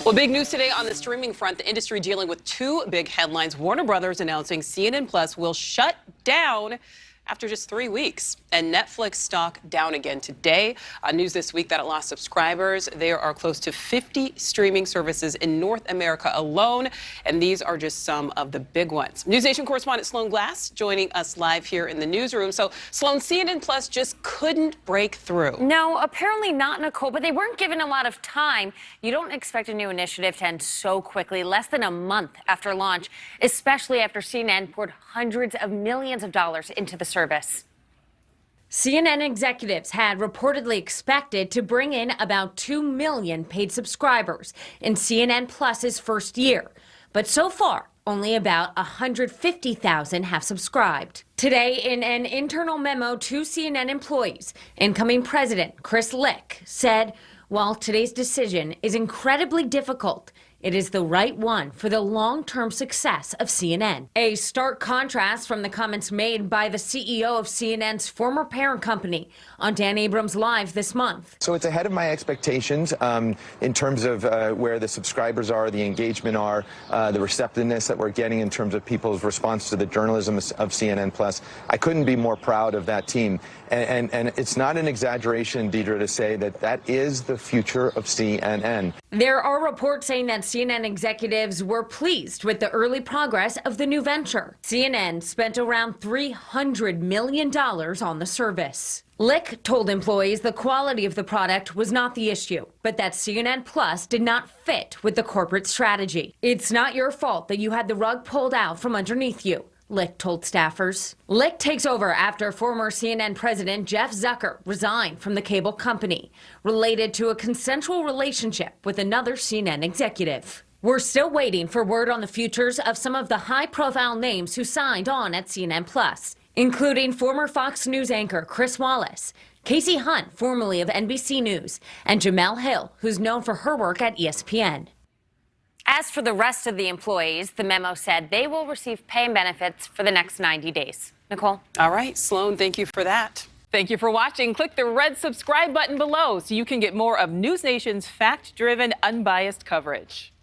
Well, big news today on the streaming front. The industry dealing with two big headlines. Warner Brothers announcing CNN Plus will shut down after just 3 weeks. And Netflix stock down again today. News this week that it lost subscribers. There are close to 50 streaming services in North America alone. And these are just some of the big ones. NewsNation correspondent Sloan Glass joining us live here in the newsroom. So, Sloan, CNN Plus just couldn't break through. No, apparently not, Nicole, but they weren't given a lot of time. You don't expect a new initiative to end so quickly, less than a month after launch, especially after CNN poured hundreds of millions of dollars into the service. CNN executives had reportedly expected to bring in about 2 million paid subscribers in CNN Plus's first year. But so far, only about 150,000 have subscribed. Today, in an internal memo to CNN employees, incoming president Chris Lick said, while today's decision is incredibly difficult, it is the right one for the long-term success of CNN. A stark contrast from the comments made by the CEO of CNN's former parent company on Dan Abrams Live this month. So it's ahead of my expectations in terms of where the subscribers are, the engagement are, the receptiveness that we're getting in terms of people's response to the journalism of CNN Plus. I couldn't be more proud of that team. And it's not an exaggeration, Deidre, to say that that is the future of CNN. There are reports saying that CNN executives were pleased with the early progress of the new venture. CNN spent around $300 million on the service. Lick told employees the quality of the product was not the issue, but that CNN Plus did not fit with the corporate strategy. It's not your fault that you had the rug pulled out from underneath you, Lick told staffers. Lick takes over after former CNN president Jeff Zucker resigned from the cable company, related to a consensual relationship with another CNN executive. We're still waiting for word on the futures of some of the high-profile names who signed on at CNN Plus, including former Fox News anchor Chris Wallace, Casey Hunt, formerly of NBC News, and Jamel Hill, who's known for her work at ESPN. As for the rest of the employees, the memo said they will receive pay and benefits for the next 90 days. Nicole? All right, Sloan, thank you for that. Thank you for watching. Click the red subscribe button below so you can get more of NewsNation's fact-driven, unbiased coverage.